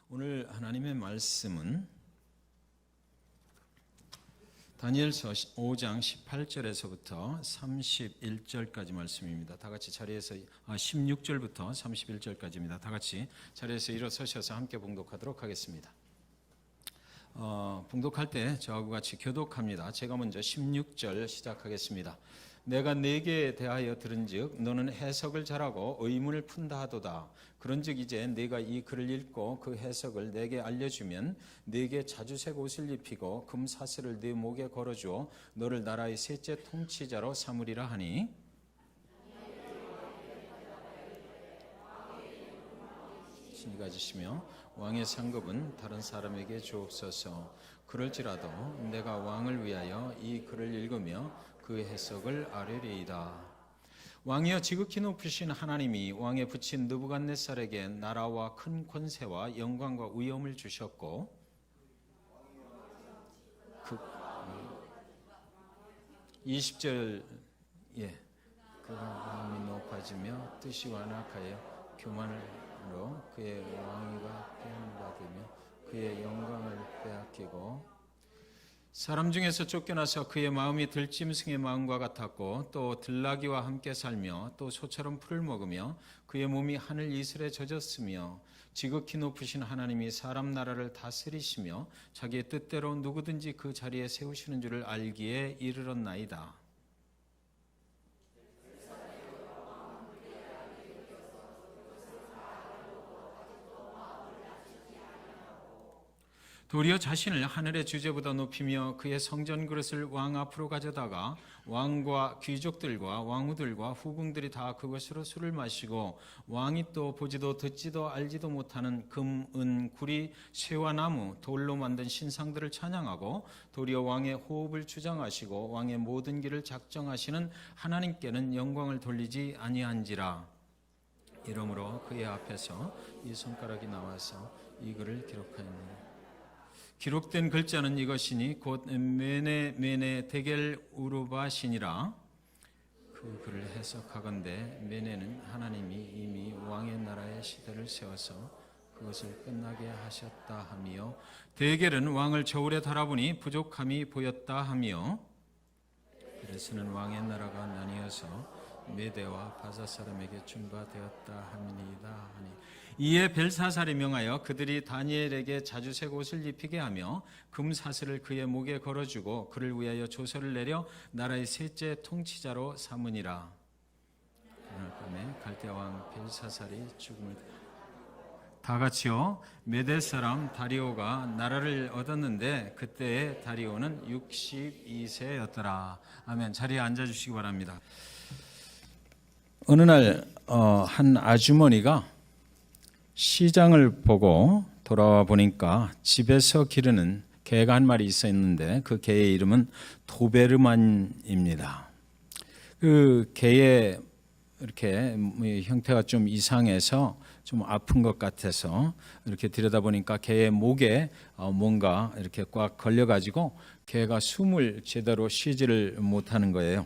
오늘 하나님의 말씀은 다니엘서 5장 18절에서부터 31절까지 말씀입니다. 다 같이 자리에서 16절부터 31절까지입니다. 다 같이 자리에서 일어서셔서 함께 봉독하도록 하겠습니다. 봉독할 때 저하고 같이 교독합니다. 제가 먼저 16절 시작하겠습니다. 내가 네게 대하여 들은즉 너는 해석을 잘하고 의문을 푼다 하도다. 그런즉 이제 네가 이 글을 읽고 그 해석을 내게 알려주면 네게 자주색 옷을 입히고 금사슬을 네 목에 걸어주어 너를 나라의 셋째 통치자로 삼으리라 하니 신이 가지시며 왕의 상급은 다른 사람에게 주옵소서. 그럴지라도 내가 왕을 위하여 이 글을 읽으며 그 해석을 아뢰리이다. 왕이여 지극히 높으신 하나님이 왕에 붙인 느부갓네살에게 나라와 큰 권세와 영광과 위엄을 주셨고 그 20절 그가 마음이 높아지며 뜻이 완악하여 교만으로 그의 왕위가 빼앗김받으며 그의 영광을 빼앗기고 사람 중에서 쫓겨나서 그의 마음이 들짐승의 마음과 같았고 또 들나귀와 함께 살며 또 소처럼 풀을 먹으며 그의 몸이 하늘 이슬에 젖었으며 지극히 높으신 하나님이 사람 나라를 다스리시며 자기의 뜻대로 누구든지 그 자리에 세우시는 줄을 알기에 이르렀나이다. 도리어 자신을 하늘의 주제보다 높이며 그의 성전 그릇을 왕 앞으로 가져다가 왕과 귀족들과 왕후들과 후궁들이 다 그것으로 술을 마시고 왕이 또 보지도 듣지도 알지도 못하는 금, 은, 구리, 쇠와 나무, 돌로 만든 신상들을 찬양하고 도리어 왕의 호흡을 주장하시고 왕의 모든 길을 작정하시는 하나님께는 영광을 돌리지 아니한지라. 이러므로 그의 앞에서 이 손가락이 나와서 이 글을 기록하였느니라. 기록된 글자는 이것이니 곧 메네 데겔 우르바시니라. 그 글을 해석하건대 메네는 하나님이 이미 왕의 나라의 시대를 세워서 그것을 끝나게 하셨다 하며 데겔은 왕을 저울에 달아보니 부족함이 보였다 하며 그래서는 왕의 나라가 나뉘어서 메대와 바사 사람에게 준바되었다 함이니이다 하니 이에 벨사살이 명하여 그들이 다니엘에게 자주색 옷을 입히게 하며 금사슬을 그의 목에 걸어주고 그를 위하여 조서를 내려 나라의 셋째 통치자로 삼으니라. 그날 밤에 갈대아 왕 벨사살이 죽음을 다 같이요. 메대 사람 다리오가 나라를 얻었는데 그때의 다리오는 62세였더라. 아멘. 자리에 앉아주시기 바랍니다. 어느 날 한 아주머니가 시장을 보고 돌아와 보니까 집에서 기르는 개가 한 마리 있었는데 그 개의 이름은 도베르만입니다. 그 개의 이렇게 형태가 좀 이상해서 좀 아픈 것 같아서 이렇게 들여다보니까 개의 목에 뭔가 이렇게 꽉 걸려가지고 개가 숨을 제대로 쉬지를 못하는 거예요.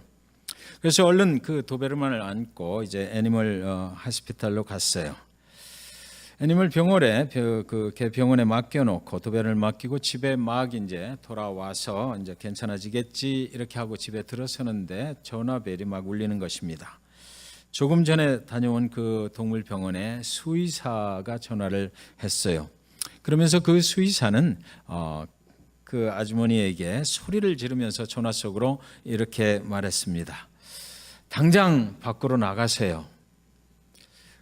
그래서 얼른 그 도베르만을 안고 이제 애니멀 하스피탈로 갔어요. 애니멀 병원에 그 개 병원에 맡겨놓고 도베르만을 맡기고 집에 막 이제 돌아와서 이제 괜찮아지겠지 이렇게 하고 집에 들어서는데 전화벨이 막 울리는 것입니다. 조금 전에 다녀온 그 동물병원에 수의사가 전화를 했어요. 그러면서 그 수의사는 그 아주머니에게 소리를 지르면서 전화 속으로 이렇게 말했습니다. 당장 밖으로 나가세요.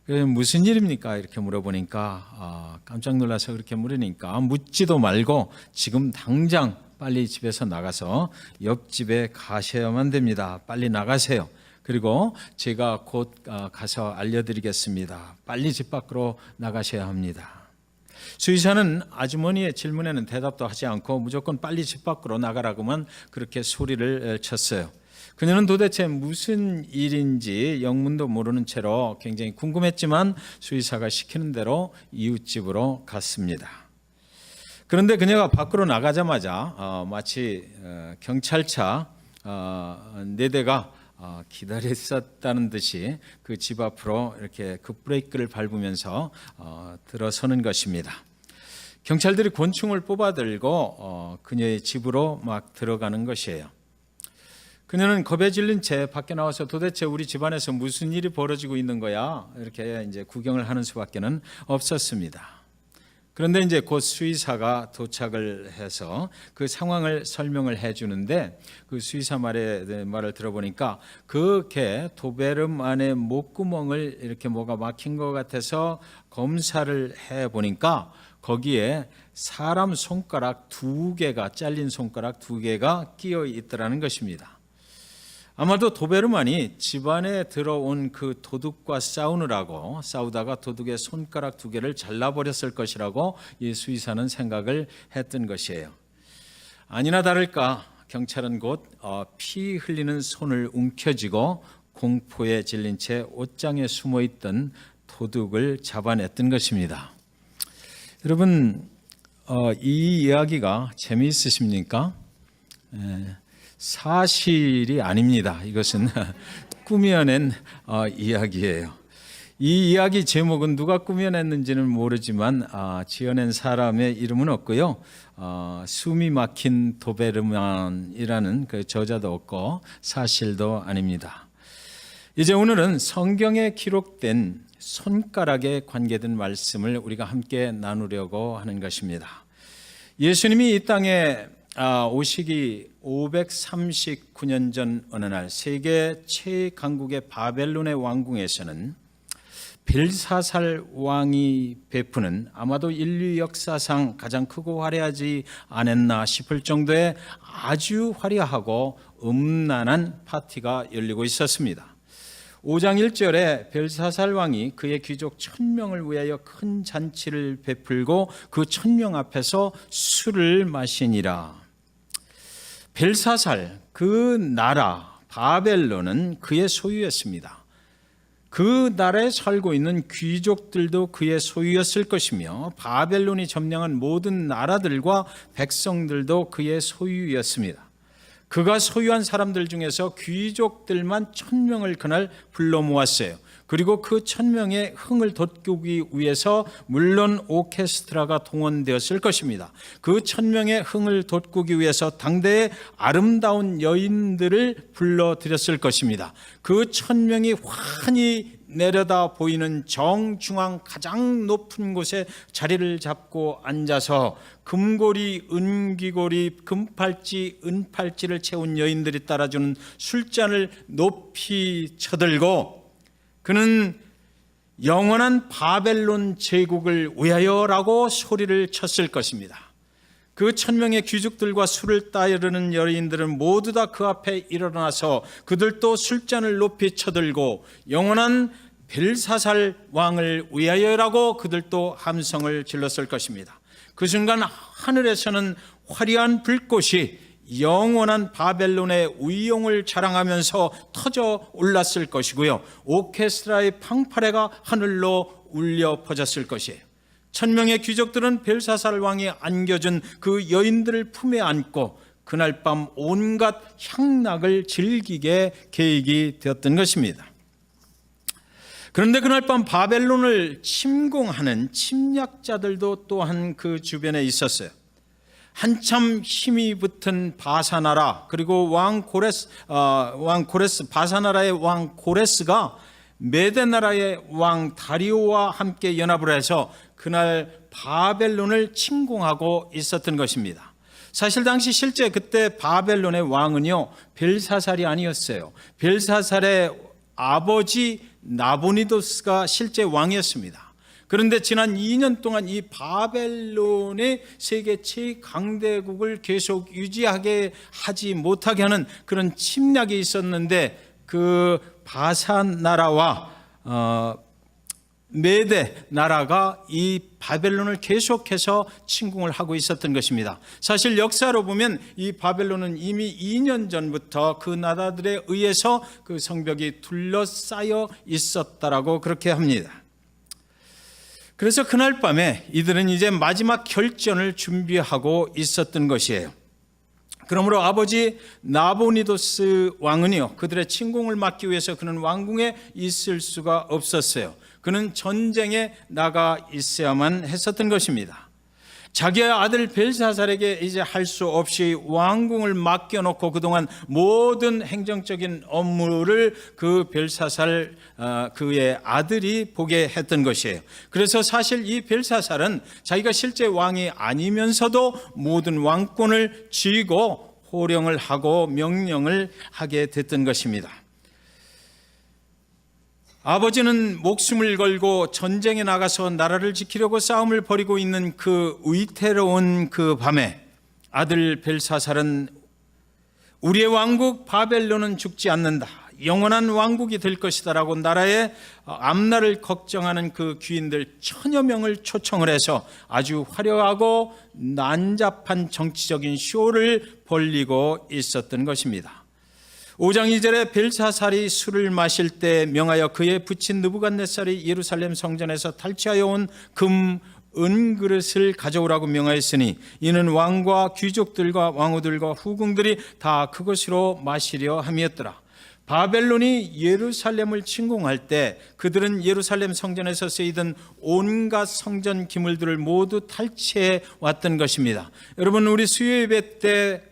무슨 일입니까? 이렇게 물어보니까 깜짝 놀라서 그렇게 물으니까 묻지도 말고 지금 당장 빨리 집에서 나가서 옆집에 가셔야만 됩니다. 빨리 나가세요. 그리고 제가 곧 가서 알려드리겠습니다. 빨리 집 밖으로 나가셔야 합니다. 수의사는 아주머니의 질문에는 대답도 하지 않고 무조건 빨리 집 밖으로 나가라고만 그렇게 소리를 쳤어요. 그녀는 도대체 무슨 일인지 영문도 모르는 채로 굉장히 궁금했지만 수의사가 시키는 대로 이웃집으로 갔습니다. 그런데 그녀가 밖으로 나가자마자 마치 경찰차 4대가 기다렸었다는 듯이 그 집 앞으로 이렇게 급브레이크를 밟으면서 들어서는 것입니다. 경찰들이 권총을 뽑아들고 그녀의 집으로 막 들어가는 것이에요. 그녀는 겁에 질린 채 밖에 나와서 도대체 우리 집안에서 무슨 일이 벌어지고 있는 거야? 이렇게 이제 구경을 하는 수밖에는 없었습니다. 그런데 이제 곧 수의사가 도착을 해서 그 상황을 설명을 해주는데 그 수의사 말을 들어보니까 그 개 도베름 안에 목구멍을 이렇게 뭐가 막힌 것 같아서 검사를 해보니까 거기에 사람 손가락 2개가 잘린 손가락 2개가 끼어 있더라는 것입니다. 아마도 도베르만이 집안에 들어온 그 도둑과 싸우다가 도둑의 손가락 2개를 잘라버렸을 것이라고 이 수의사는 생각을 했던 것이에요. 아니나 다를까 경찰은 곧 피 흘리는 손을 움켜쥐고 공포에 질린 채 옷장에 숨어있던 도둑을 잡아냈던 것입니다. 여러분, 이 이야기가 재미있으십니까? 사실이 아닙니다. 이것은 꾸며낸 이야기예요. 이 이야기 제목은 누가 꾸며냈는지는 모르지만 지어낸 사람의 이름은 없고요. 숨이 막힌 도베르만이라는 그 저자도 없고 사실도 아닙니다. 이제 오늘은 성경에 기록된 손가락에 관계된 말씀을 우리가 함께 나누려고 하는 것입니다. 예수님이 이 땅에 오시기 539년 전 어느 날 세계 최강국의 바벨론의 왕궁에서는 벨사살 왕이 베푸는 아마도 인류 역사상 가장 크고 화려하지 않았나 싶을 정도의 아주 화려하고 음란한 파티가 열리고 있었습니다. 5장 1절에 벨사살 왕이 그의 귀족 1000명을 위하여 큰 잔치를 베풀고 그 1000명 앞에서 술을 마시니라. 벨사살, 그 나라 바벨론은 그의 소유였습니다. 그 나라에 살고 있는 귀족들도 그의 소유였을 것이며 바벨론이 점령한 모든 나라들과 백성들도 그의 소유였습니다. 그가 소유한 사람들 중에서 귀족들만 1000명을 그날 불러 모았어요. 그리고 그 1000명의 흥을 돋구기 위해서 물론 오케스트라가 동원되었을 것입니다. 그 1000명의 흥을 돋구기 위해서 당대의 아름다운 여인들을 불러들였을 것입니다. 그 1000명이 환히 내려다 보이는 정중앙 가장 높은 곳에 자리를 잡고 앉아서 금고리, 은귀고리, 금팔찌, 은팔찌를 채운 여인들이 따라주는 술잔을 높이 쳐들고 그는 영원한 바벨론 제국을 위하여라고 소리를 쳤을 것입니다. 그 1000명의 귀족들과 술을 따르는 여인들은 모두 다 그 앞에 일어나서 그들도 술잔을 높이 쳐들고 영원한 벨사살 왕을 위하여라고 그들도 함성을 질렀을 것입니다. 그 순간 하늘에서는 화려한 불꽃이 영원한 바벨론의 위용을 자랑하면서 터져 올랐을 것이고요. 오케스트라의 팡파레가 하늘로 울려 퍼졌을 것이에요. 1000명의 귀족들은 벨사살 왕이 안겨준 그 여인들을 품에 안고 그날 밤 온갖 향락을 즐기게 계획이 되었던 것입니다. 그런데 그날 밤 바벨론을 침공하는 침략자들도 또한 그 주변에 있었어요. 한참 힘이 붙은 바사나라 그리고 바사나라의 왕 고레스가 메데나라의 왕 다리오와 함께 연합을 해서 그날 바벨론을 침공하고 있었던 것입니다. 사실 당시 실제 그때 바벨론의 왕은요 벨사살이 아니었어요. 벨사살의 아버지 나보니도스가 실제 왕이었습니다. 그런데 지난 2년 동안 이 바벨론의 세계 최강대국을 계속 유지하게 하지 못하게 하는 그런 침략이 있었는데 그 바산 나라와 메데 나라가 이 바벨론을 계속해서 침공을 하고 있었던 것입니다. 사실 역사로 보면 이 바벨론은 이미 2년 전부터 그 나라들에 의해서 그 성벽이 둘러싸여 있었다라고 그렇게 합니다. 그래서 그날 밤에 이들은 이제 마지막 결전을 준비하고 있었던 것이에요. 그러므로 아버지 나보니도스 왕은요 그들의 침공을 막기 위해서 그는 왕궁에 있을 수가 없었어요. 그는 전쟁에 나가 있어야만 했었던 것입니다. 자기의 아들 벨사살에게 이제 할 수 없이 왕궁을 맡겨놓고 그동안 모든 행정적인 업무를 그 벨사살 그의 아들이 보게 했던 것이에요. 그래서 사실 이 벨사살은 자기가 실제 왕이 아니면서도 모든 왕권을 쥐고 호령을 하고 명령을 하게 됐던 것입니다. 아버지는 목숨을 걸고 전쟁에 나가서 나라를 지키려고 싸움을 벌이고 있는 그 위태로운 그 밤에 아들 벨사살은 우리의 왕국 바벨론은 죽지 않는다, 영원한 왕국이 될 것이다 라고 나라의 앞날을 걱정하는 그 귀인들 1000여 명을 초청을 해서 아주 화려하고 난잡한 정치적인 쇼를 벌이고 있었던 것입니다. 5장 2절에 벨사살이 술을 마실 때 명하여 그의 부친 느부갓네살이 예루살렘 성전에서 탈취하여 온 금, 은그릇을 가져오라고 명하였으니 이는 왕과 귀족들과 왕후들과 후궁들이 다 그것으로 마시려 함이었더라. 바벨론이 예루살렘을 침공할 때 그들은 예루살렘 성전에서 쓰이던 온갖 성전 기물들을 모두 탈취해 왔던 것입니다. 여러분, 우리 수요예배 때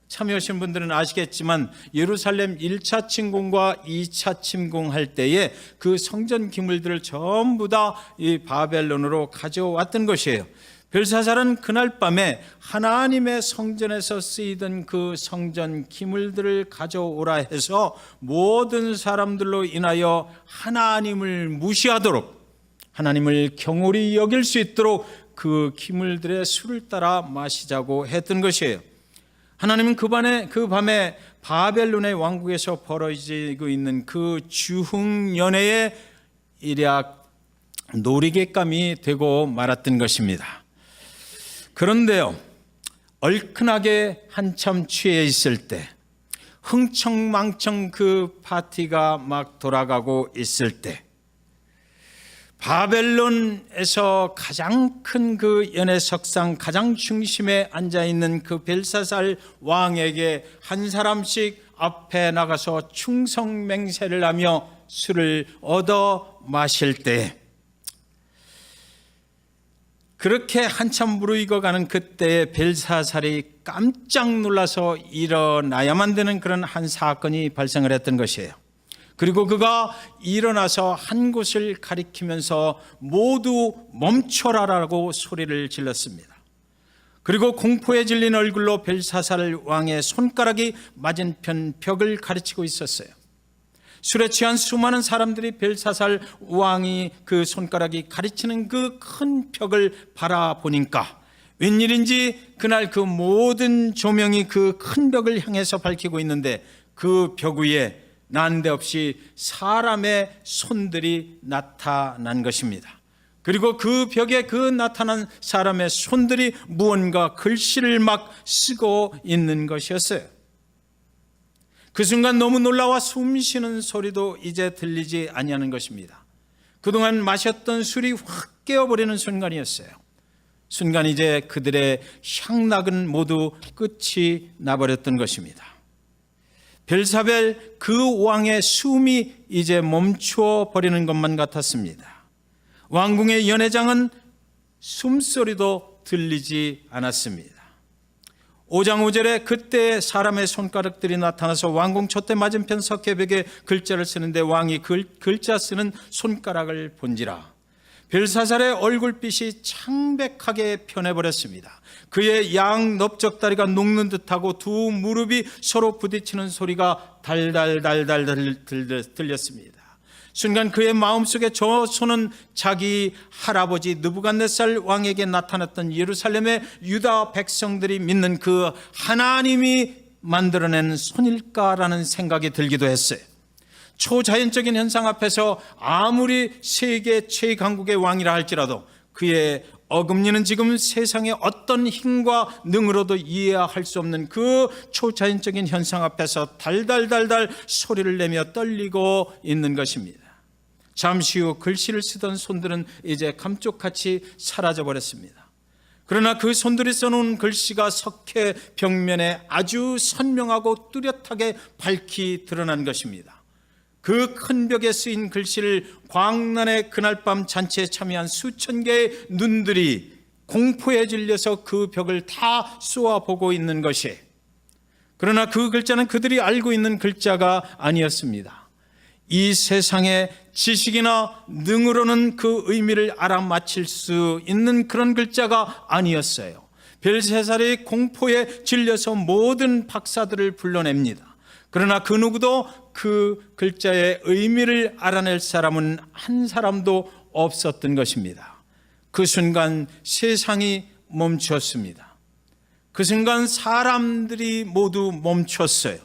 참여하신 분들은 아시겠지만 예루살렘 1차 침공과 2차 침공할 때에 그 성전 기물들을 전부 다 이 바벨론으로 가져왔던 것이에요. 벨사살은 그날 밤에 하나님의 성전에서 쓰이던 그 성전 기물들을 가져오라 해서 모든 사람들로 인하여 하나님을 무시하도록, 하나님을 경홀히 여길 수 있도록 그 기물들의 술을 따라 마시자고 했던 것이에요. 하나님은 그 밤에 바벨론의 왕국에서 벌어지고 있는 그 주흥연회의 일약 놀이객감이 되고 말았던 것입니다. 그런데요, 얼큰하게 한참 취해 있을 때, 흥청망청 그 파티가 막 돌아가고 있을 때, 바벨론에서 가장 큰 그 연회석상 가장 중심에 앉아있는 그 벨사살 왕에게 한 사람씩 앞에 나가서 충성맹세를 하며 술을 얻어 마실 때, 그렇게 한참 무르익어가는 그때에 벨사살이 깜짝 놀라서 일어나야만 되는 그런 한 사건이 발생을 했던 것이에요. 그리고 그가 일어나서 한 곳을 가리키면서 모두 멈춰라라고 소리를 질렀습니다. 그리고 공포에 질린 얼굴로 벨사살 왕의 손가락이 맞은편 벽을 가르치고 있었어요. 술에 취한 수많은 사람들이 벨사살 왕이 그 손가락이 가리치는 그 큰 벽을 바라보니까 웬일인지 그날 그 모든 조명이 그 큰 벽을 향해서 밝히고 있는데 그 벽 위에 난데없이 사람의 손들이 나타난 것입니다. 그리고 그 벽에 그 나타난 사람의 손들이 무언가 글씨를 막 쓰고 있는 것이었어요. 그 순간 너무 놀라와 숨쉬는 소리도 이제 들리지 아니하는 것입니다. 그동안 마셨던 술이 확 깨어버리는 순간이었어요. 순간 이제 그들의 향락은 모두 끝이 나버렸던 것입니다. 벨사벨 그 왕의 숨이 이제 멈추어 버리는 것만 같았습니다. 왕궁의 연회장은 숨소리도 들리지 않았습니다. 5장 5절에 그때 사람의 손가락들이 나타나서 왕궁 촛대 맞은편 석회벽에 글자를 쓰는데 왕이 글자 쓰는 손가락을 본지라. 벨사살의 얼굴빛이 창백하게 변해버렸습니다. 그의 양 넓적다리가 녹는 듯하고 두 무릎이 서로 부딪히는 소리가 달달달달 들렸습니다. 순간 그의 마음속에 저 손은 자기 할아버지 느부갓네살 왕에게 나타났던 예루살렘의 유다 백성들이 믿는 그 하나님이 만들어낸 손일까라는 생각이 들기도 했어요. 초자연적인 현상 앞에서 아무리 세계 최강국의 왕이라 할지라도 그의 어금니는 지금 세상의 어떤 힘과 능으로도 이해할 수 없는 그 초자연적인 현상 앞에서 달달달달 소리를 내며 떨리고 있는 것입니다. 잠시 후 글씨를 쓰던 손들은 이제 감쪽같이 사라져 버렸습니다. 그러나 그 손들이 써놓은 글씨가 석회 벽면에 아주 선명하고 뚜렷하게 밝히 드러난 것입니다. 그 큰 벽에 쓰인 글씨를 광란의 그날 밤 잔치에 참여한 수천 개의 눈들이 공포에 질려서 그 벽을 다 쏘아보고 있는 것이에요. 그러나 그 글자는 그들이 알고 있는 글자가 아니었습니다. 이 세상의 지식이나 능으로는 그 의미를 알아맞힐 수 있는 그런 글자가 아니었어요. 벨사살의 공포에 질려서 모든 박사들을 불러냅니다. 그러나 그 누구도 그 글자의 의미를 알아낼 사람은 한 사람도 없었던 것입니다. 그 순간 세상이 멈추었습니다. 그 순간 사람들이 모두 멈췄어요.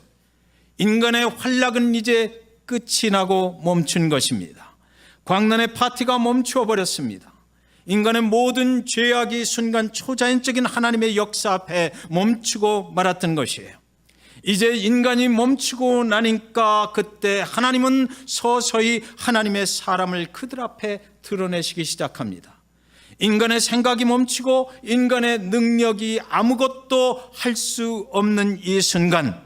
인간의 활락은 이제 끝이 나고 멈춘 것입니다. 광란의 파티가 멈추어 버렸습니다. 인간의 모든 죄악이 순간 초자연적인 하나님의 역사 앞에 멈추고 말았던 것이에요. 이제 인간이 멈추고 나니까 그때 하나님은 서서히 하나님의 사람을 그들 앞에 드러내시기 시작합니다. 인간의 생각이 멈추고 인간의 능력이 아무것도 할 수 없는 이 순간,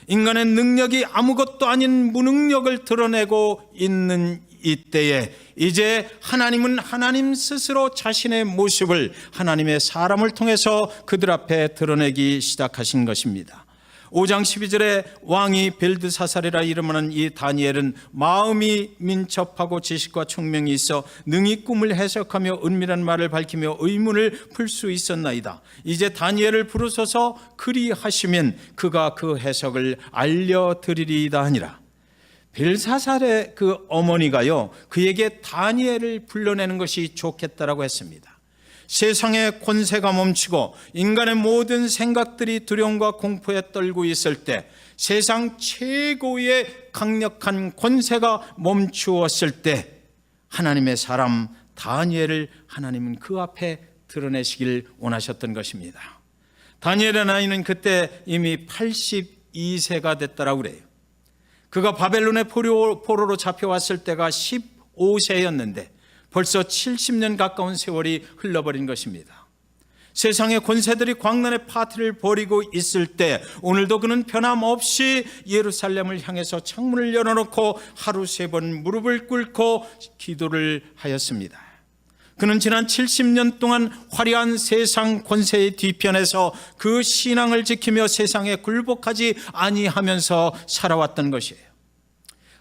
인간의 능력이 아무것도 아닌 무능력을 드러내고 있는 이때에 이제 하나님은 하나님 스스로 자신의 모습을 하나님의 사람을 통해서 그들 앞에 드러내기 시작하신 것입니다. 5장 12절에 왕이 벨드사살이라 이름하는 이 다니엘은 마음이 민첩하고 지식과 총명이 있어 능히 꿈을 해석하며 은밀한 말을 밝히며 의문을 풀 수 있었나이다. 이제 다니엘을 부르소서 그리하시면 그가 그 해석을 알려드리리이다 하니라. 벨사살의 그 어머니가요, 그에게 다니엘을 불러내는 것이 좋겠다라고 했습니다. 세상의 권세가 멈추고 인간의 모든 생각들이 두려움과 공포에 떨고 있을 때, 세상 최고의 강력한 권세가 멈추었을 때 하나님의 사람 다니엘을 하나님은 그 앞에 드러내시길 원하셨던 것입니다. 다니엘의 나이는 그때 이미 82세가 됐다라고 그래요. 그가 바벨론의 포로로 잡혀왔을 때가 15세였는데 벌써 70년 가까운 세월이 흘러버린 것입니다. 세상의 권세들이 광란의 파티를 벌이고 있을 때 오늘도 그는 변함없이 예루살렘을 향해서 창문을 열어놓고 하루 3번 무릎을 꿇고 기도를 하였습니다. 그는 지난 70년 동안 화려한 세상 권세의 뒤편에서 그 신앙을 지키며 세상에 굴복하지 아니하면서 살아왔던 것이에요.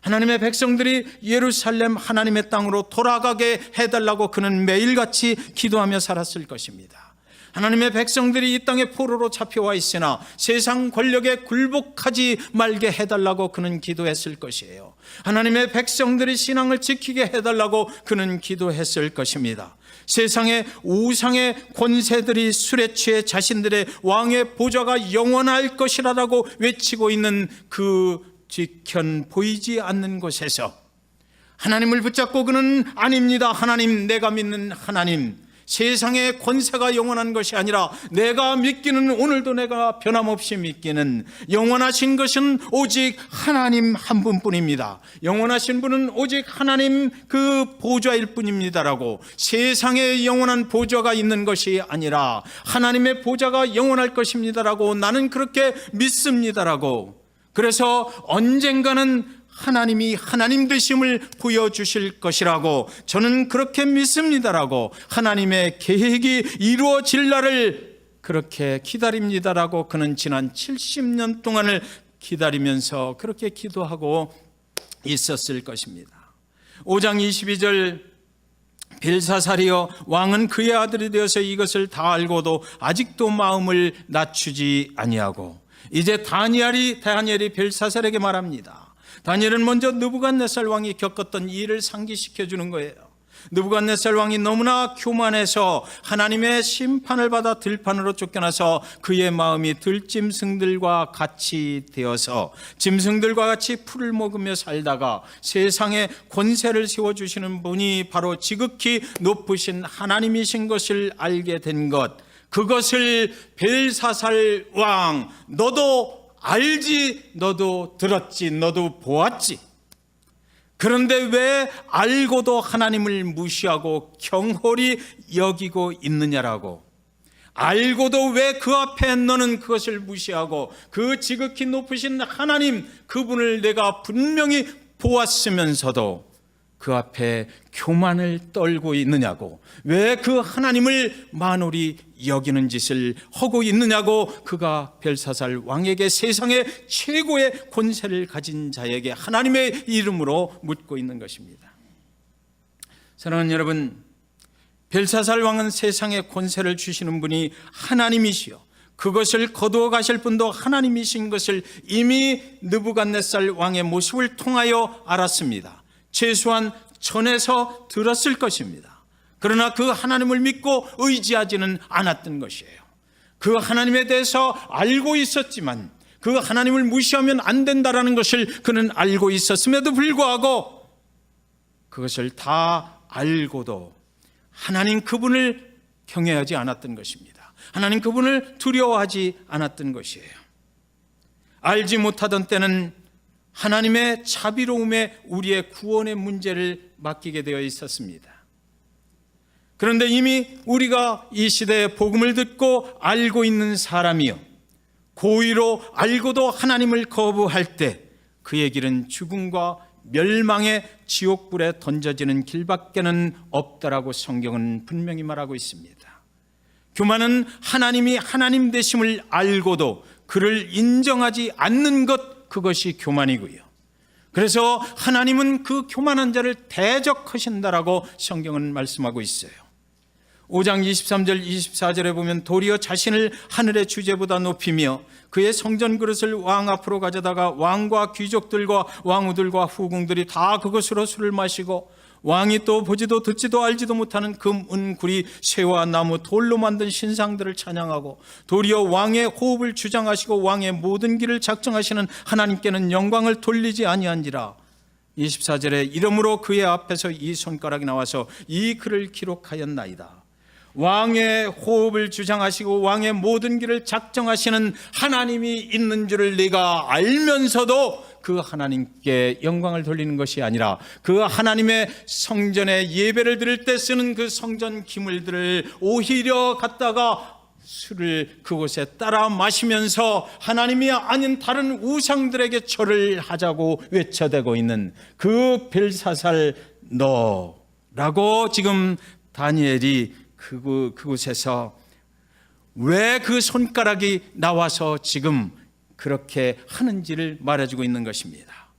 하나님의 백성들이 예루살렘 하나님의 땅으로 돌아가게 해달라고 그는 매일같이 기도하며 살았을 것입니다. 하나님의 백성들이 이 땅에 포로로 잡혀와 있으나 세상 권력에 굴복하지 말게 해달라고 그는 기도했을 것이에요. 하나님의 백성들이 신앙을 지키게 해달라고 그는 기도했을 것입니다. 세상의 우상의 권세들이 술에 취해 자신들의 왕의 보좌가 영원할 것이라고 외치고 있는 그 뒤편 보이지 않는 곳에서 하나님을 붙잡고 그는 아닙니다. 하나님, 내가 믿는 하나님, 세상의 권세가 영원한 것이 아니라 내가 믿기는, 오늘도 내가 변함없이 믿기는 영원하신 것은 오직 하나님 한 분뿐입니다. 영원하신 분은 오직 하나님 그 보좌일 뿐입니다라고, 세상에 영원한 보좌가 있는 것이 아니라 하나님의 보좌가 영원할 것입니다라고 나는 그렇게 믿습니다라고, 그래서 언젠가는 하나님이 하나님 되심을 보여주실 것이라고 저는 그렇게 믿습니다라고, 하나님의 계획이 이루어질 날을 그렇게 기다립니다라고 그는 지난 70년 동안을 기다리면서 그렇게 기도하고 있었을 것입니다. 5장 22절 벨사살이여, 왕은 그의 아들이 되어서 이것을 다 알고도 아직도 마음을 낮추지 아니하고, 이제 다니엘이 벨사살에게 말합니다. 다니엘은 먼저 느부갓네살 왕이 겪었던 일을 상기시켜 주는 거예요. 느부갓네살 왕이 너무나 교만해서 하나님의 심판을 받아 들판으로 쫓겨나서 그의 마음이 들짐승들과 같이 되어서 짐승들과 같이 풀을 먹으며 살다가 세상에 권세를 세워주시는 분이 바로 지극히 높으신 하나님이신 것을 알게 된 것, 그것을 벨사살 왕, 너도 알지, 너도 들었지, 너도 보았지. 그런데 왜 알고도 하나님을 무시하고 경홀히 여기고 있느냐라고, 알고도 왜 그 앞에 너는 그것을 무시하고 그 지극히 높으신 하나님, 그분을 내가 분명히 보았으면서도 그 앞에 교만을 떨고 있느냐고, 왜 그 하나님을 만홀히 여기는 짓을 하고 있느냐고, 그가 벨사살 왕에게, 세상의 최고의 권세를 가진 자에게 하나님의 이름으로 묻고 있는 것입니다. 사랑하는 여러분, 벨사살 왕은 세상의 권세를 주시는 분이 하나님이시요, 그것을 거두어 가실 분도 하나님이신 것을 이미 느부갓네살 왕의 모습을 통하여 알았습니다. 최소한 전에서 들었을 것입니다. 그러나 그 하나님을 믿고 의지하지는 않았던 것이에요. 그 하나님에 대해서 알고 있었지만 그 하나님을 무시하면 안 된다라는 것을 그는 알고 있었음에도 불구하고 그것을 다 알고도 하나님 그분을 경외하지 않았던 것입니다. 하나님 그분을 두려워하지 않았던 것이에요. 알지 못하던 때는 하나님의 자비로움에 우리의 구원의 문제를 맡기게 되어 있었습니다. 그런데 이미 우리가 이 시대의 복음을 듣고 알고 있는 사람이요, 고의로 알고도 하나님을 거부할 때 그의 길은 죽음과 멸망의 지옥불에 던져지는 길밖에는 없다라고 성경은 분명히 말하고 있습니다. 교만은 하나님이 하나님 되심을 알고도 그를 인정하지 않는 것, 그것이 교만이고요. 그래서 하나님은 그 교만한 자를 대적하신다라고 성경은 말씀하고 있어요. 5장 23절 24절에 보면 도리어 자신을 하늘의 주제보다 높이며 그의 성전 그릇을 왕 앞으로 가져다가 왕과 귀족들과 왕후들과 후궁들이 다 그것으로 술을 마시고 왕이 또 보지도 듣지도 알지도 못하는 금, 은, 구리, 쇠와 나무, 돌로 만든 신상들을 찬양하고 도리어 왕의 호흡을 주장하시고 왕의 모든 길을 작정하시는 하나님께는 영광을 돌리지 아니한지라. 24절에 이러므로 그의 앞에서 이 손가락이 나와서 이 글을 기록하였나이다. 왕의 호흡을 주장하시고 왕의 모든 길을 작정하시는 하나님이 있는 줄을 네가 알면서도 그 하나님께 영광을 돌리는 것이 아니라 그 하나님의 성전에 예배를 드릴 때 쓰는 그 성전 기물들을 오히려 갖다가 술을 그곳에 따라 마시면서 하나님이 아닌 다른 우상들에게 절을 하자고 외쳐대고 있는 그 벨사살 너라고 지금 다니엘이 그곳에서 왜 그 손가락이 나와서 지금 그렇게 하는지를 말해주고 있는 것입니다.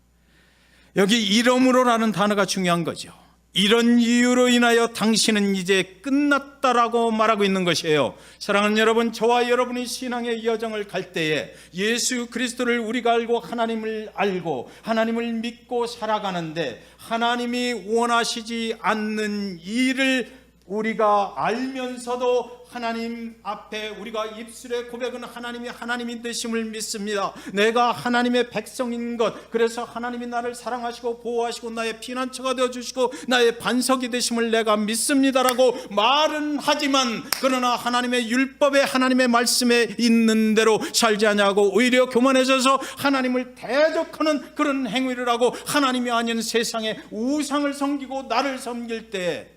여기 이러므로라는 단어가 중요한 거죠. 이런 이유로 인하여 당신은 이제 끝났다라고 말하고 있는 것이에요. 사랑하는 여러분, 저와 여러분이 신앙의 여정을 갈 때에 예수 그리스도를 우리가 알고 하나님을 알고 하나님을 믿고 살아가는데 하나님이 원하시지 않는 일을 우리가 알면서도 하나님 앞에 우리가 입술의 고백은 하나님이 하나님이 되심을 믿습니다. 내가 하나님의 백성인 것, 그래서 하나님이 나를 사랑하시고 보호하시고 나의 피난처가 되어주시고 나의 반석이 되심을 내가 믿습니다라고 말은 하지만 그러나 하나님의 율법에 하나님의 말씀에 있는 대로 살지 않냐고 오히려 교만해져서 하나님을 대적하는 그런 행위를 하고 하나님이 아닌 세상의 우상을 섬기고 나를 섬길 때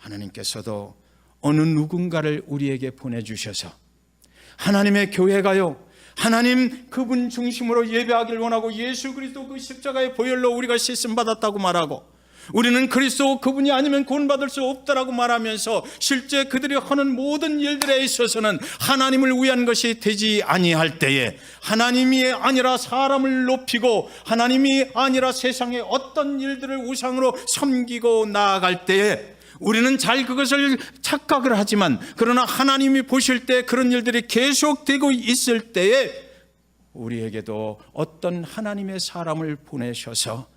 하나님께서도 어느 누군가를 우리에게 보내주셔서 하나님의 교회가요, 하나님 그분 중심으로 예배하길 원하고 예수 그리스도 그 십자가의 보혈로 우리가 씻음 받았다고 말하고 우리는 그리스도 그분이 아니면 구원받을 수 없다라고 말하면서 실제 그들이 하는 모든 일들에 있어서는 하나님을 위한 것이 되지 아니할 때에 하나님이 아니라 사람을 높이고 하나님이 아니라 세상의 어떤 일들을 우상으로 섬기고 나아갈 때에 우리는 잘 그것을 착각을 하지만 그러나 하나님이 보실 때 그런 일들이 계속되고 있을 때에 우리에게도 어떤 하나님의 사람을 보내셔서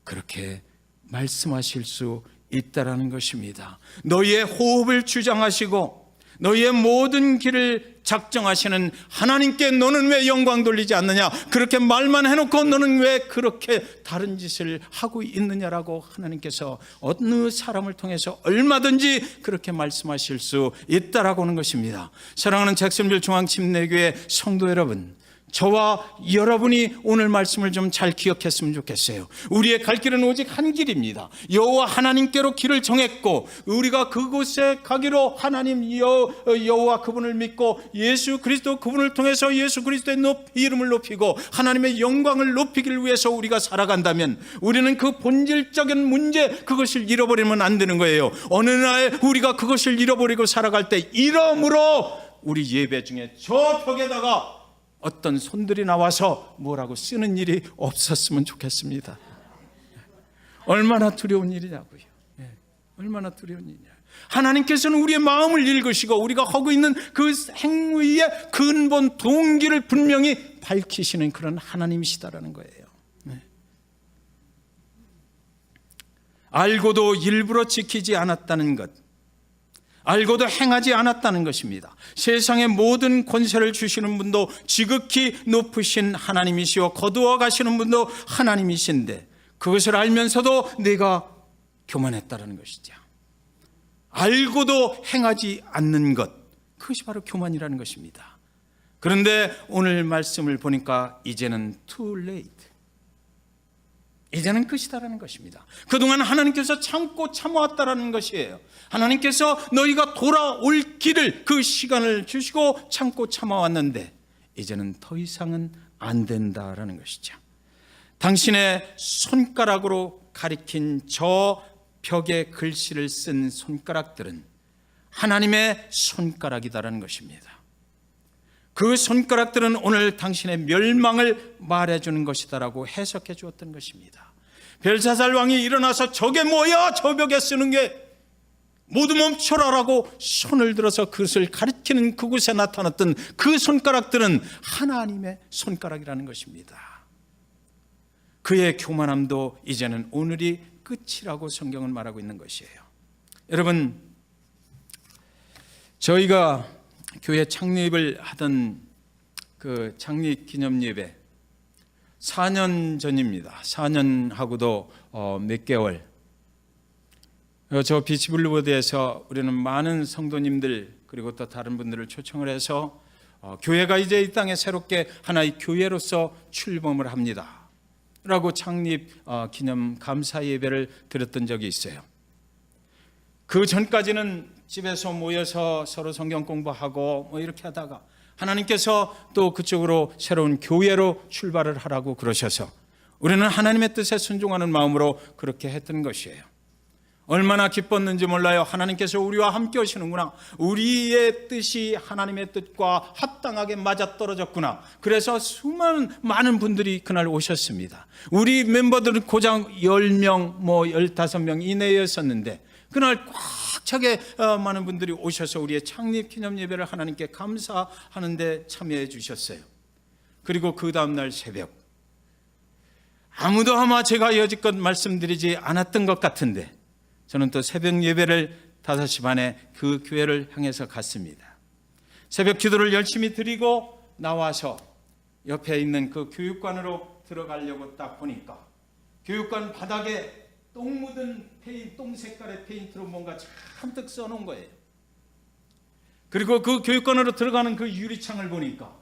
그렇게 말씀하실 수 있다라는 것입니다. 너희의 호흡을 주장하시고 너희의 모든 길을 작정하시는 하나님께 너는 왜 영광 돌리지 않느냐, 그렇게 말만 해놓고 너는 왜 그렇게 다른 짓을 하고 있느냐라고 하나님께서 어느 사람을 통해서 얼마든지 그렇게 말씀하실 수 있다라고 하는 것입니다. 사랑하는 잭슨빌 중앙침례교회 성도 여러분, 저와 여러분이 오늘 말씀을 좀 잘 기억했으면 좋겠어요. 우리의 갈 길은 오직 한 길입니다. 여호와 하나님께로 길을 정했고 우리가 그곳에 가기로 하나님 여호와 그분을 믿고 예수 그리스도 그분을 통해서 예수 그리스도의 이름을 높이고 하나님의 영광을 높이기를 위해서 우리가 살아간다면 우리는 그 본질적인 문제 그것을 잃어버리면 안 되는 거예요. 어느 날 우리가 그것을 잃어버리고 살아갈 때 이러므로 우리 예배 중에 저 벽에다가 어떤 손들이 나와서 뭐라고 쓰는 일이 없었으면 좋겠습니다. 얼마나 두려운 일이냐고요. 얼마나 두려운 일이냐. 하나님께서는 우리의 마음을 읽으시고 우리가 하고 있는 그 행위의 근본 동기를 분명히 밝히시는 그런 하나님이시다라는 거예요. 알고도 일부러 지키지 않았다는 것, 알고도 행하지 않았다는 것입니다. 세상의 모든 권세를 주시는 분도 지극히 높으신 하나님이시오 거두어 가시는 분도 하나님이신데 그것을 알면서도 내가 교만했다는 것이죠. 알고도 행하지 않는 것, 그것이 바로 교만이라는 것입니다. 그런데 오늘 말씀을 보니까 이제는 too late, 이제는 끝이다라는 것입니다. 그동안 하나님께서 참고 참아왔다라는 것이에요. 하나님께서 너희가 돌아올 길을 그 시간을 주시고 참고 참아왔는데 이제는 더 이상은 안 된다라는 것이죠. 당신의 손가락으로 가리킨 저 벽에 글씨를 쓴 손가락들은 하나님의 손가락이다라는 것입니다. 그 손가락들은 오늘 당신의 멸망을 말해주는 것이다라고 해석해 주었던 것입니다. 벨사살 왕이 일어나서 저게 뭐야 저 벽에 쓰는 게 모두 멈춰라라고 손을 들어서 그것을 가리키는 그곳에 나타났던 그 손가락들은 하나님의 손가락이라는 것입니다. 그의 교만함도 이제는 오늘이 끝이라고 성경은 말하고 있는 것이에요. 여러분, 저희가 교회 창립을 하던 그 창립 기념 예배 4년 전입니다. 4년하고도 몇 개월. 저 비치블루버드에서 우리는 많은 성도님들 그리고 또 다른 분들을 초청을 해서 교회가 이제 이 땅에 새롭게 하나의 교회로서 출범을 합니다 라고 창립 기념 감사 예배를 드렸던 적이 있어요. 그 전까지는 집에서 모여서 서로 성경 공부하고 뭐 이렇게 하다가 하나님께서 또 그쪽으로 새로운 교회로 출발을 하라고 그러셔서 우리는 하나님의 뜻에 순종하는 마음으로 그렇게 했던 것이에요. 얼마나 기뻤는지 몰라요. 하나님께서 우리와 함께 하시는구나. 우리의 뜻이 하나님의 뜻과 합당하게 맞아떨어졌구나. 그래서 많은 분들이 그날 오셨습니다. 우리 멤버들은 고작 10명, 15명 이내였었는데 그날 꽉 차게 많은 분들이 오셔서 우리의 창립 기념 예배를 하나님께 감사하는 데 참여해 주셨어요. 그리고 그 다음날 새벽, 아무도 아마 제가 여지껏 말씀드리지 않았던 것 같은데 저는 또 새벽 예배를 5시 반에 그 교회를 향해서 갔습니다. 새벽 기도를 열심히 드리고 나와서 옆에 있는 그 교육관으로 들어가려고 딱 보니까 교육관 바닥에 똥 묻은 똥 색깔의 페인트로 뭔가 잔뜩 써놓은 거예요. 그리고 그 교육관으로 들어가는 그 유리창을 보니까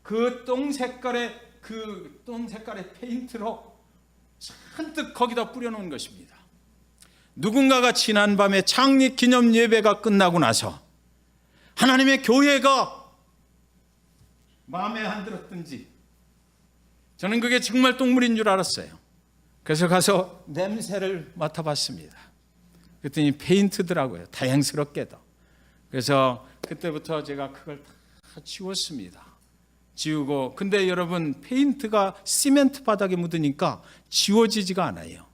그 똥 색깔의 페인트로 잔뜩 거기다 뿌려놓은 것입니다. 누군가가 지난밤에 창립 기념 예배가 끝나고 나서 하나님의 교회가 마음에 안 들었든지 저는 그게 정말 똥물인 줄 알았어요. 그래서 가서 냄새를 맡아봤습니다. 그랬더니 페인트더라고요. 다행스럽게도. 그래서 그때부터 제가 그걸 다 지웠습니다. 지우고, 근데 여러분 페인트가 시멘트 바닥에 묻으니까 지워지지가 않아요.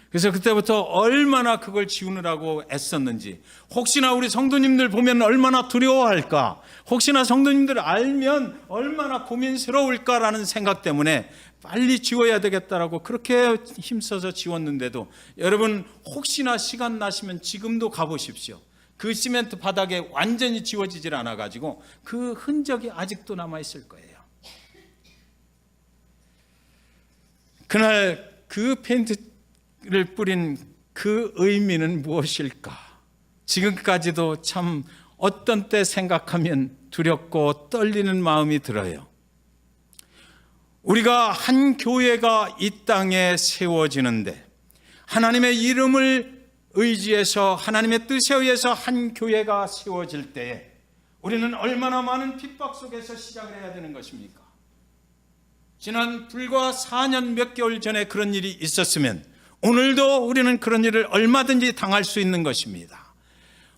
그래서 그때부터 얼마나 그걸 지우느라고 애썼는지, 혹시나 우리 성도님들 보면 얼마나 두려워할까, 혹시나 성도님들 알면 얼마나 고민스러울까라는 생각 때문에 빨리 지워야 되겠다라고 그렇게 힘써서 지웠는데도 여러분 혹시나 시간 나시면 지금도 가보십시오. 그 시멘트 바닥에 완전히 지워지질 않아가지고 그 흔적이 아직도 남아있을 거예요. 그날 그 페인트를 뿌린 그 의미는 무엇일까? 지금까지도 참 어떤 때 생각하면 두렵고 떨리는 마음이 들어요. 우리가 한 교회가 이 땅에 세워지는데 하나님의 이름을 의지해서 하나님의 뜻에 의해서 한 교회가 세워질 때에 우리는 얼마나 많은 핍박 속에서 시작을 해야 되는 것입니까? 지난 불과 4년 몇 개월 전에 그런 일이 있었으면 오늘도 우리는 그런 일을 얼마든지 당할 수 있는 것입니다.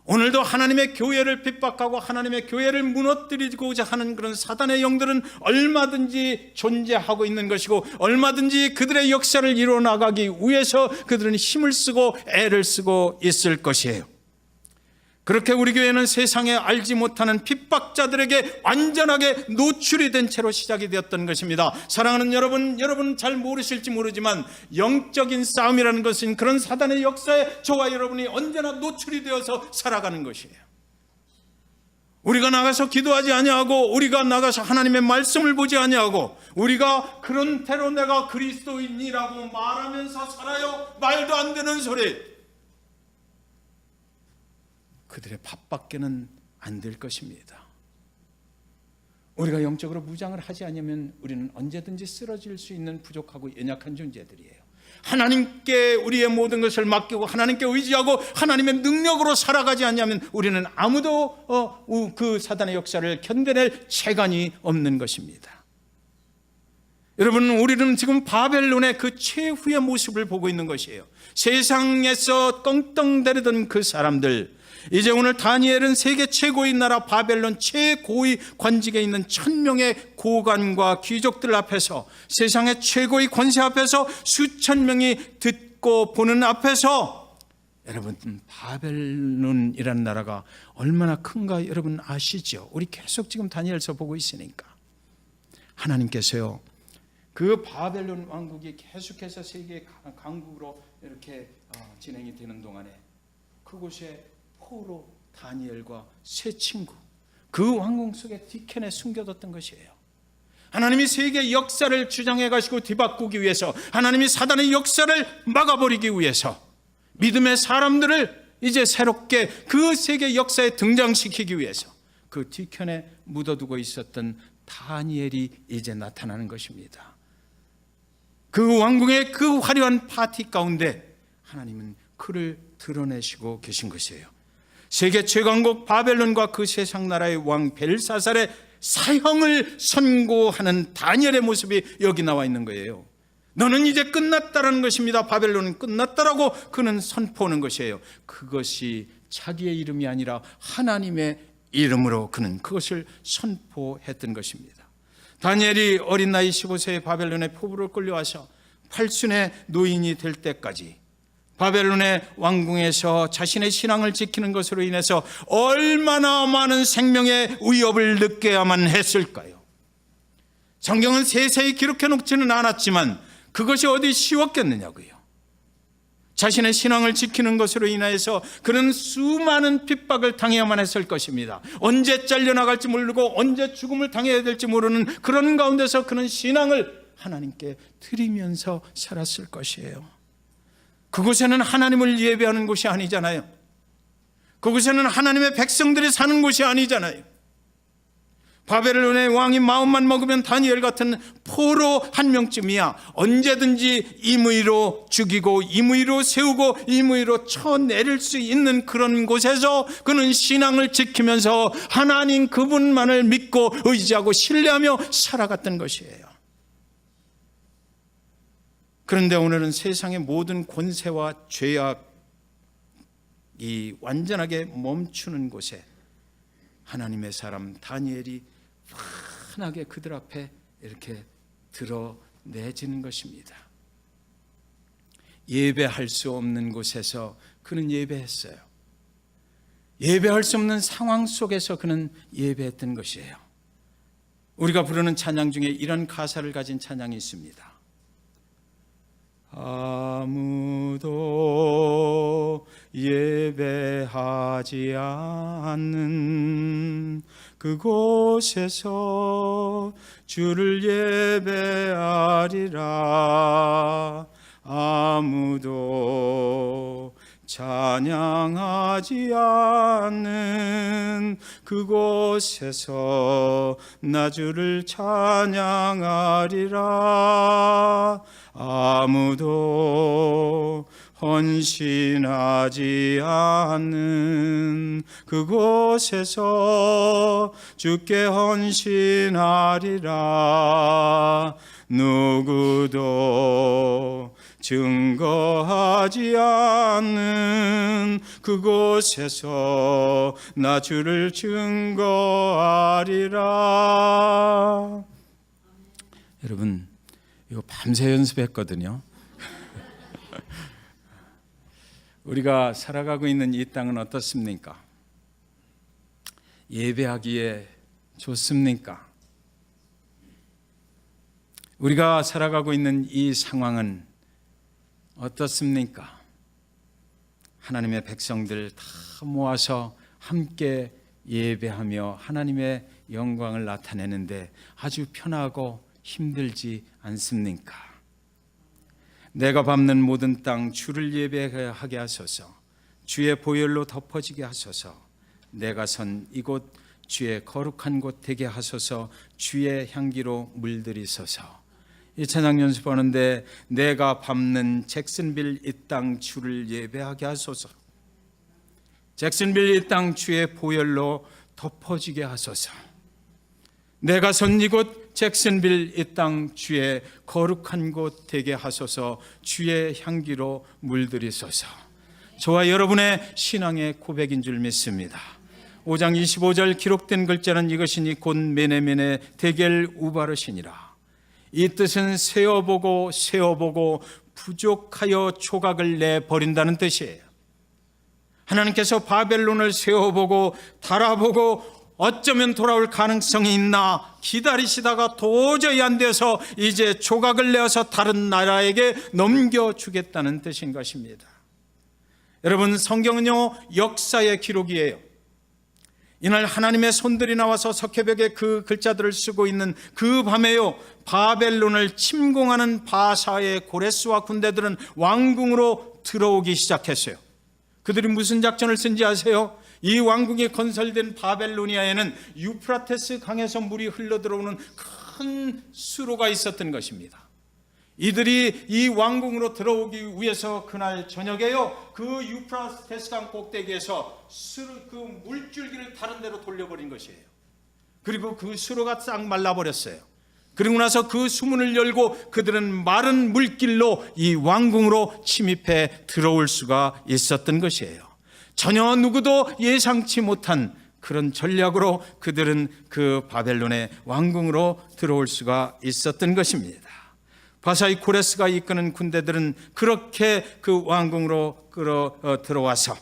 오늘도 하나님의 교회를 핍박하고 하나님의 교회를 무너뜨리고자 하는 그런 사단의 영들은 얼마든지 존재하고 있는 것이고 얼마든지 그들의 역사를 이뤄나가기 위해서 그들은 힘을 쓰고 애를 쓰고 있을 것이에요. 그렇게 우리 교회는 세상에 알지 못하는 핍박자들에게 완전하게 노출이 된 채로 시작이 되었던 것입니다. 사랑하는 여러분 잘 모르실지 모르지만 영적인 싸움이라는 것은 그런 사단의 역사에 저와 여러분이 언제나 노출이 되어서 살아가는 것이에요. 우리가 나가서 기도하지 아니하고 우리가 나가서 하나님의 말씀을 보지 아니하고 우리가 그런 대로 내가 그리스도인이라고 말하면서 살아요. 말도 안 되는 소리. 그들의 밥밖에는 안 될 것입니다. 우리가 영적으로 무장을 하지 않으면 우리는 언제든지 쓰러질 수 있는 부족하고 연약한 존재들이에요. 하나님께 우리의 모든 것을 맡기고 하나님께 의지하고 하나님의 능력으로 살아가지 않으면 우리는 아무도 그 사단의 역사를 견뎌낼 체간이 없는 것입니다. 여러분, 우리는 지금 바벨론의 그 최후의 모습을 보고 있는 것이에요. 세상에서 떵떵대리던 그 사람들, 이제 오늘 다니엘은 세계 최고의 나라 바벨론 최고의 관직에 있는 1000명의 고관과 귀족들 앞에서, 세상의 최고의 권세 앞에서 수천 명이 듣고 보는 앞에서, 여러분, 바벨론이라는 나라가 얼마나 큰가 여러분 아시죠? 우리 계속 지금 다니엘서 보고 있으니까. 하나님께서요, 그 바벨론 왕국이 계속해서 세계 강국으로 이렇게 진행이 되는 동안에 그곳에 포로 다니엘과 세 친구, 그 왕궁 속에 뒤편에 숨겨뒀던 것이에요. 하나님이 세계 역사를 주장해 가시고 뒤바꾸기 위해서, 하나님이 사단의 역사를 막아버리기 위해서 믿음의 사람들을 이제 새롭게 그 세계 역사에 등장시키기 위해서 그 뒤편에 묻어두고 있었던 다니엘이 이제 나타나는 것입니다. 그 왕궁의 그 화려한 파티 가운데 하나님은 그를 드러내시고 계신 것이에요. 세계 최강국 바벨론과 그 세상 나라의 왕 벨사살의 사형을 선고하는 다니엘의 모습이 여기 나와 있는 거예요. 너는 이제 끝났다라는 것입니다. 바벨론은 끝났다라고 그는 선포하는 것이에요. 그것이 자기의 이름이 아니라 하나님의 이름으로 그는 그것을 선포했던 것입니다. 다니엘이 어린 나이 15세의 바벨론의 포부로 끌려와서 팔순의 노인이 될 때까지 바벨론의 왕궁에서 자신의 신앙을 지키는 것으로 인해서 얼마나 많은 생명의 위협을 느껴야만 했을까요? 성경은 세세히 기록해 놓지는 않았지만 그것이 어디 쉬웠겠느냐고요. 자신의 신앙을 지키는 것으로 인해서 그는 수많은 핍박을 당해야만 했을 것입니다. 언제 잘려나갈지 모르고 언제 죽음을 당해야 될지 모르는 그런 가운데서 그는 신앙을 하나님께 드리면서 살았을 것이에요. 그곳에는 하나님을 예배하는 곳이 아니잖아요. 그곳에는 하나님의 백성들이 사는 곳이 아니잖아요. 바벨론의 왕이 마음만 먹으면 다니엘 같은 포로 한 명쯤이야 언제든지 임의로 죽이고 임의로 세우고 임의로 쳐내릴 수 있는 그런 곳에서 그는 신앙을 지키면서 하나님 그분만을 믿고 의지하고 신뢰하며 살아갔던 것이에요. 그런데 오늘은 세상의 모든 권세와 죄악이 완전하게 멈추는 곳에 하나님의 사람 다니엘이 환하게 그들 앞에 이렇게 드러내지는 것입니다. 예배할 수 없는 곳에서 그는 예배했어요. 예배할 수 없는 상황 속에서 그는 예배했던 것이에요. 우리가 부르는 찬양 중에 이런 가사를 가진 찬양이 있습니다. 아무도 예배하지 않는 그곳에서 주를 예배하리라. 아무도 찬양하지 않는 그곳에서 나 주를 찬양하리라. 아무도 헌신하지 않는 그곳에서 주께 헌신하리라. 누구도 증거하지 않는 그곳에서 나 주를 증거하리라. 여러분, 이거 밤새 연습했거든요. 우리가 살아가고 있는 이 땅은 어떻습니까? 예배하기에 좋습니까? 우리가 살아가고 있는 이 상황은 어떻습니까? 하나님의 백성들 다 모아서 함께 예배하며 하나님의 영광을 나타내는데 아주 편하고 힘들지 않습니까? 내가 밟는 모든 땅 주를 예배하게 하소서. 주의 보혈로 덮어지게 하소서. 내가 선 이곳 주의 거룩한 곳 되게 하소서. 주의 향기로 물들이소서. 이 찬양 연습하는데 내가 밟는 잭슨빌 이 땅 주를 예배하게 하소서. 잭슨빌 이 땅 주의 보혈로 덮어지게 하소서. 내가 선 이곳 잭슨빌 이 땅 주의 거룩한 곳 되게 하소서. 주의 향기로 물들이소서. 저와 여러분의 신앙의 고백인 줄 믿습니다. 5장 25절 기록된 글자는 이것이니 곧 메네메네 데겔 우바르시니라. 이 뜻은 세어보고 부족하여 조각을 내버린다는 뜻이에요. 하나님께서 바벨론을 세어보고 달아보고 어쩌면 돌아올 가능성이 있나 기다리시다가 도저히 안 돼서 이제 조각을 내어서 다른 나라에게 넘겨주겠다는 뜻인 것입니다. 여러분, 성경은요 역사의 기록이에요. 이날 하나님의 손들이 나와서 석회벽에 그 글자들을 쓰고 있는 그 밤에요, 바벨론을 침공하는 바사의 고레스와 군대들은 왕궁으로 들어오기 시작했어요. 그들이 무슨 작전을 쓴지 아세요? 이 왕궁이 건설된 바벨로니아에는 유프라테스 강에서 물이 흘러들어오는 큰 수로가 있었던 것입니다. 이들이 이 왕궁으로 들어오기 위해서 그날 저녁에요, 그 유프라테스 강 꼭대기에서 그 물줄기를 다른 데로 돌려버린 것이에요. 그리고 그 수로가 싹 말라버렸어요. 그리고 나서 그 수문을 열고 그들은 마른 물길로 이 왕궁으로 침입해 들어올 수가 있었던 것이에요. 전혀 누구도 예상치 못한 그런 전략으로 그들은 그 바벨론의 왕궁으로 들어올 수가 있었던 것입니다. 바사의 고레스가 이끄는 군대들은 그렇게 그 왕궁으로 들어와서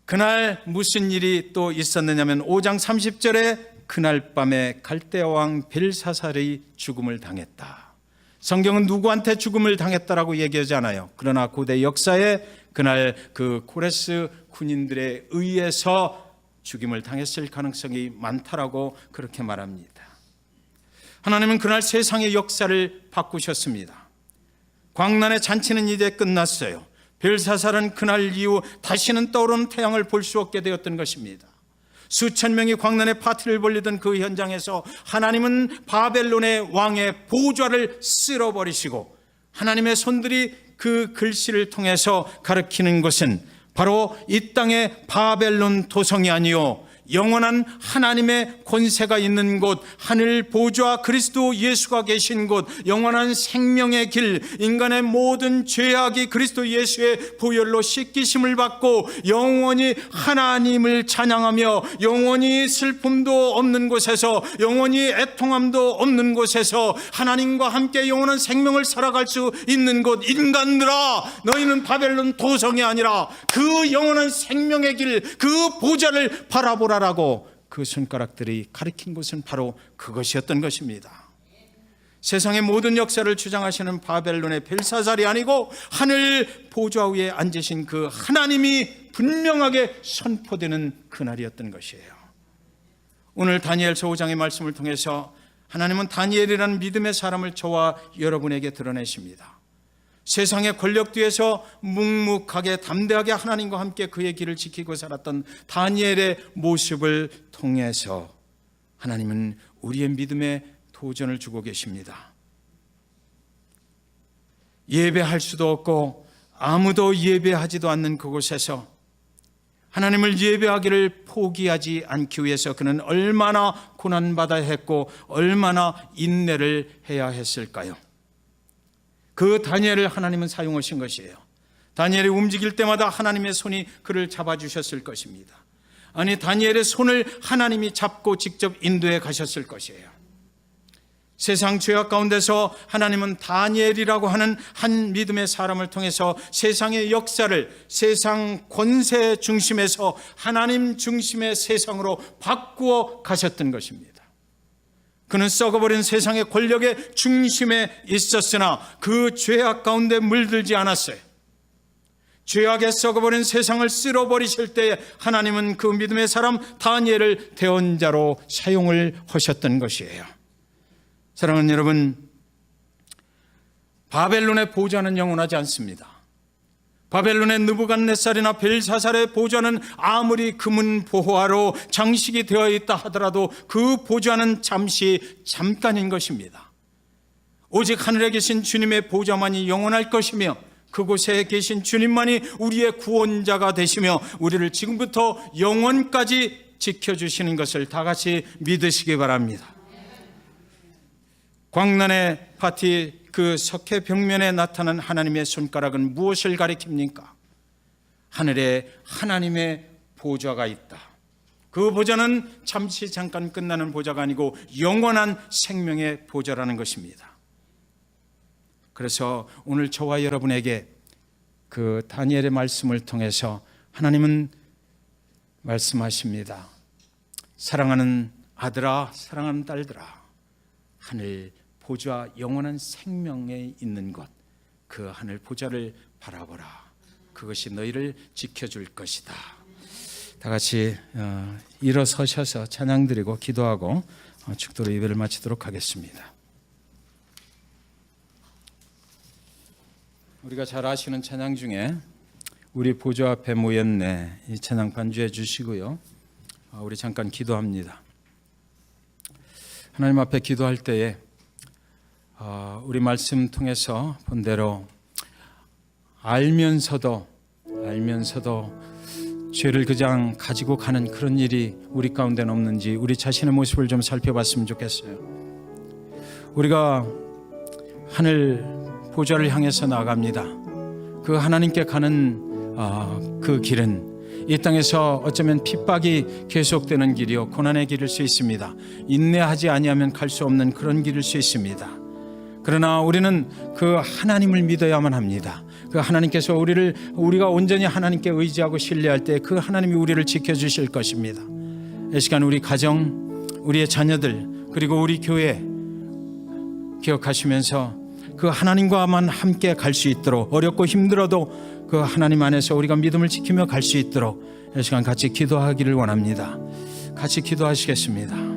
그날 무슨 일이 또 있었느냐면 5장 30절에 그날 밤에 갈대아 왕 벨사살의 죽음을 당했다. 성경은 누구한테 죽음을 당했다라고 얘기하지 않아요. 그러나 고대 역사에 그날 그 고레스 군인들에 의해서 죽임을 당했을 가능성이 많다라고 그렇게 말합니다. 하나님은 그날 세상의 역사를 바꾸셨습니다. 광란의 잔치는 이제 끝났어요. 벨사살은 그날 이후 다시는 떠오르는 태양을 볼 수 없게 되었던 것입니다. 수천 명이 광란의 파티를 벌리던 그 현장에서 하나님은 바벨론의 왕의 보좌를 쓸어버리시고 하나님의 손들이 그 글씨를 통해서 가리키는 것은 바로 이 땅의 바벨론 도성이 아니요 영원한 하나님의 권세가 있는 곳, 하늘 보좌 그리스도 예수가 계신 곳, 영원한 생명의 길, 인간의 모든 죄악이 그리스도 예수의 보혈로 씻기심을 받고 영원히 하나님을 찬양하며 영원히 슬픔도 없는 곳에서, 영원히 애통함도 없는 곳에서 하나님과 함께 영원한 생명을 살아갈 수 있는 곳. 인간들아, 너희는 바벨론 도성이 아니라 그 영원한 생명의 길, 그 보좌를 바라보라 라고 그 손가락들이 가리킨 것은 바로 그것이었던 것입니다. 세상의 모든 역사를 주장하시는 바벨론의 벨사살이 아니고 하늘 보좌 위에 앉으신 그 하나님이 분명하게 선포되는 그날이었던 것이에요. 오늘 다니엘서 5장의 말씀을 통해서 하나님은 다니엘이라는 믿음의 사람을 저와 여러분에게 드러내십니다. 세상의 권력 뒤에서 묵묵하게 담대하게 하나님과 함께 그의 길을 지키고 살았던 다니엘의 모습을 통해서 하나님은 우리의 믿음에 도전을 주고 계십니다. 예배할 수도 없고 아무도 예배하지도 않는 그곳에서 하나님을 예배하기를 포기하지 않기 위해서 그는 얼마나 고난받아야 했고 얼마나 인내를 해야 했을까요? 그 다니엘을 하나님은 사용하신 것이에요. 다니엘이 움직일 때마다 하나님의 손이 그를 잡아주셨을 것입니다. 아니, 다니엘의 손을 하나님이 잡고 직접 인도해 가셨을 것이에요. 세상 죄악 가운데서 하나님은 다니엘이라고 하는 한 믿음의 사람을 통해서 세상의 역사를 세상 권세 중심에서 하나님 중심의 세상으로 바꾸어 가셨던 것입니다. 그는 썩어버린 세상의 권력의 중심에 있었으나 그 죄악 가운데 물들지 않았어요. 죄악에 썩어버린 세상을 쓸어버리실 때에 하나님은 그 믿음의 사람 다니엘을 대언자로 사용을 하셨던 것이에요. 사랑하는 여러분, 바벨론의 보좌는 영원하지 않습니다. 바벨론의 느부갓네살이나 벨사살의 보좌는 아무리 금은 보화로 장식이 되어 있다 하더라도 그 보좌는 잠깐인 것입니다. 오직 하늘에 계신 주님의 보좌만이 영원할 것이며 그곳에 계신 주님만이 우리의 구원자가 되시며 우리를 지금부터 영원까지 지켜주시는 것을 다 같이 믿으시기 바랍니다. 광란의 파티 그 석회 벽면에 나타난 하나님의 손가락은 무엇을 가리킵니까? 하늘에 하나님의 보좌가 있다. 그 보좌는 잠깐 끝나는 보좌가 아니고 영원한 생명의 보좌라는 것입니다. 그래서 오늘 저와 여러분에게 그 다니엘의 말씀을 통해서 하나님은 말씀하십니다. 사랑하는 아들아, 사랑하는 딸들아, 하늘 보좌 영원한 생명에 있는 것, 그 하늘 보좌를 바라보라. 그것이 너희를 지켜줄 것이다. 다 같이 일어서셔서 찬양 드리고 기도하고 축도로 예배를 마치도록 하겠습니다. 우리가 잘 아시는 찬양 중에 우리 보좌 앞에 모였네, 이 찬양 반주해 주시고요. 우리 잠깐 기도합니다. 하나님 앞에 기도할 때에 우리 말씀 통해서 본 대로 알면서도 죄를 그냥 가지고 가는 그런 일이 우리 가운데는 없는지 우리 자신의 모습을 좀 살펴봤으면 좋겠어요. 우리가 하늘 보좌를 향해서 나아갑니다. 그 하나님께 가는 그 길은 이 땅에서 어쩌면 핍박이 계속되는 길이요, 고난의 길일 수 있습니다. 인내하지 아니하면 갈 수 없는 그런 길일 수 있습니다. 그러나 우리는 그 하나님을 믿어야만 합니다. 그 하나님께서 우리가 온전히 하나님께 의지하고 신뢰할 때 그 하나님이 우리를 지켜주실 것입니다. 이 시간 우리 가정, 우리의 자녀들, 그리고 우리 교회 기억하시면서 그 하나님과만 함께 갈 수 있도록, 어렵고 힘들어도 그 하나님 안에서 우리가 믿음을 지키며 갈 수 있도록 이 시간 같이 기도하기를 원합니다. 같이 기도하시겠습니다.